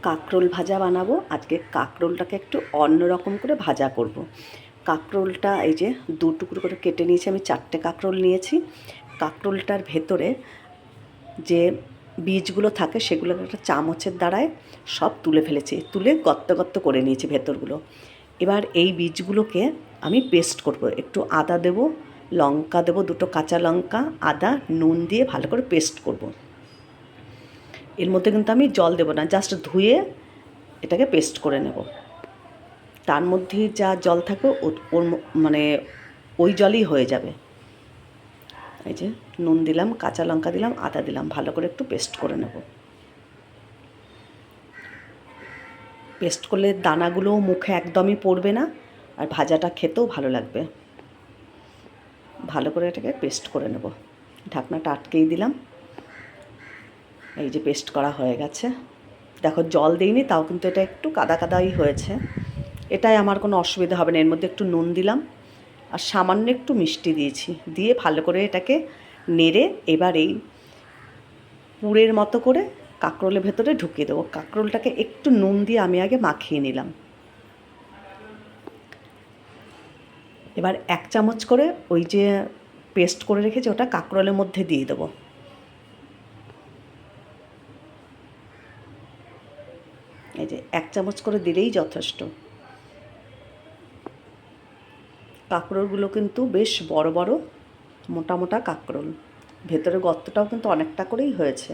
কাঁকরোল ভাজা বানাবো। আজকে কাঁকরোলটাকে একটু অন্যরকম করে ভাজা করব। কাঁকরোলটা এই যে দু টুকরো করে কেটে নিয়েছি, আমি 4টে কাঁকরোল নিয়েছি। কাঁকরোলটার ভেতরে যে বীজগুলো থাকে সেগুলো একটা চামচের দ্বারায় সব তুলে ফেলেছি, তুলে গর্ত গর্ত করে নিয়েছি ভেতরগুলো। এবার এই বীজগুলোকে আমি পেস্ট করব। একটু আদা দেবো, লঙ্কা দেবো, 2টো কাঁচা লঙ্কা, আদা, নুন দিয়ে ভালো করে পেস্ট করব। এর মধ্যে কিন্তু আমি জল দেবো না, জাস্ট ধুয়ে এটাকে পেস্ট করে নেব। তার মধ্যে যা জল থাকবে ওর মানে ওই জলই হয়ে যাবে। এই যে নুন দিলাম, কাঁচা লঙ্কা দিলাম, আদা দিলাম, ভালো করে একটু পেস্ট করে নেব। পেস্ট করলে দানাগুলোও মুখে একদমই পড়বে না, আর ভাজাটা খেতেও ভালো লাগবে। ভালো করে এটাকে পেস্ট করে নেব। ঢাকনাটা আটকেই দিলাম। এই যে পেস্ট করা হয়ে গেছে। দেখো জল দিইনি, তাও কিন্তু এটা একটু কাদা কাদাই হয়েছে। এটাই আমার কোনো অসুবিধা হবে না। এর মধ্যে একটু নুন দিলাম আর সামান্য একটু মিষ্টি দিয়েছি, দিয়ে ভালো করে এটাকে নেড়ে এবার এই পুরের মতো করে কাঁকরোলের ভেতরে ঢুকিয়ে দেবো। কাঁকরোলটাকে একটু নুন দিয়ে আমি আগে মাখিয়ে নিলাম। এবার 1 চামচ করে ওই যে পেস্ট করে রেখেছি ওটা কাঁকরোলের মধ্যে দিয়ে দেবো। এই যে 1 চামচ করে দিলেই যথেষ্ট। কাঁকরোলগুলো কিন্তু বেশ বড় বড় মোটা মোটা কাঁকরোল, ভেতরে গর্তটাও কিন্তু অনেকটা করেই হয়েছে।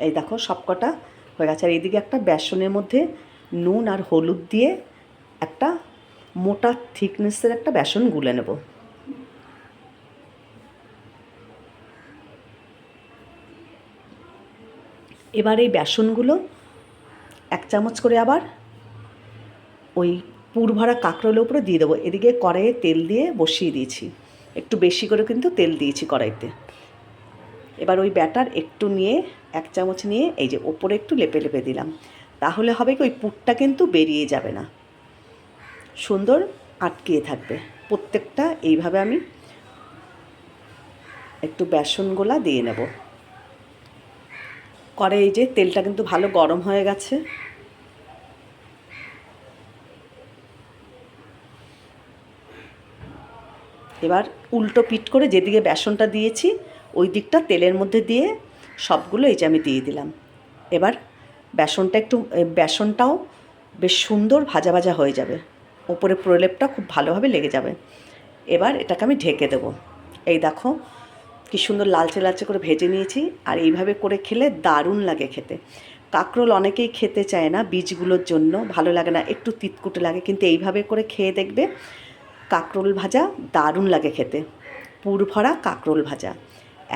এই দেখো সবকটা হয়ে গেছে। আর এইদিকে একটা বেসনের মধ্যে নুন আর হলুদ দিয়ে একটা মোটা থিকনেসের একটা বেসন গুলে নেব। এবার এই বেসনগুলো 1 চামচ করে আবার ওই পুর ভরা কাঁকরোলের উপরে দিয়ে দেবো। এদিকে কড়াইয়ে তেল দিয়ে বসিয়ে দিয়েছি, একটু বেশি করে কিন্তু তেল দিয়েছি কড়াইতে। এবার ওই ব্যাটার একটু নিয়ে 1 চামচ নিয়ে এই যে ওপরে একটু লেপে লেপে দিলাম। তাহলে হবে কি, ওই পুরটা কিন্তু বেরিয়ে যাবে না, সুন্দর আটকিয়ে থাকবে। প্রত্যেকটা এইভাবে আমি একটু বেসন গোলা দিয়ে নেব। এই যে তেলটা কিন্তু ভালো গরম হয়ে গেছে। এবার উল্টো পিঠ করে যেদিকে বেসনটা দিয়েছি ওই দিকটা তেলের মধ্যে দিয়ে সবগুলো এই যে আমি দিয়ে দিলাম। এবার বেসনটাও বেশ সুন্দর ভাজা ভাজা হয়ে যাবে, ওপরে প্রলেপটা খুব ভালোভাবে লেগে যাবে। এবার এটাকে আমি ঢেকে দেবো। এই দেখো কি সুন্দর লালচে লালচে করে ভেজে নিয়েছি। আর এইভাবে করে খেলে দারুণ লাগে খেতে। কাঁকরোল অনেকেই খেতে চায় না বীজগুলোর জন্য, ভালো লাগে না, একটু তিতকুটে লাগে, কিন্তু এইভাবে করে খেয়ে দেখবে কাঁকরোল ভাজা দারুণ লাগে খেতে। পুর ভরা কাঁকরোল ভাজা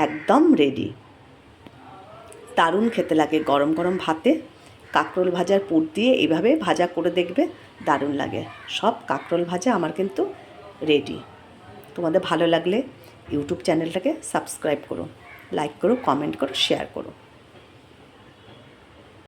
একদম রেডি। দারুণ খেতে লাগে গরম গরম ভাতে। কাঁকরোল ভাজার পুর দিয়ে এইভাবে ভাজা করে দেখবে, দারুণ লাগে। সব কাঁকরোল ভাজা আমার কিন্তু রেডি। তোমাদের ভালো লাগলে ইউটিউব চ্যানেলটাকে সাবস্ক্রাইব করো, লাইক করো, কমেন্ট করো, শেয়ার করো।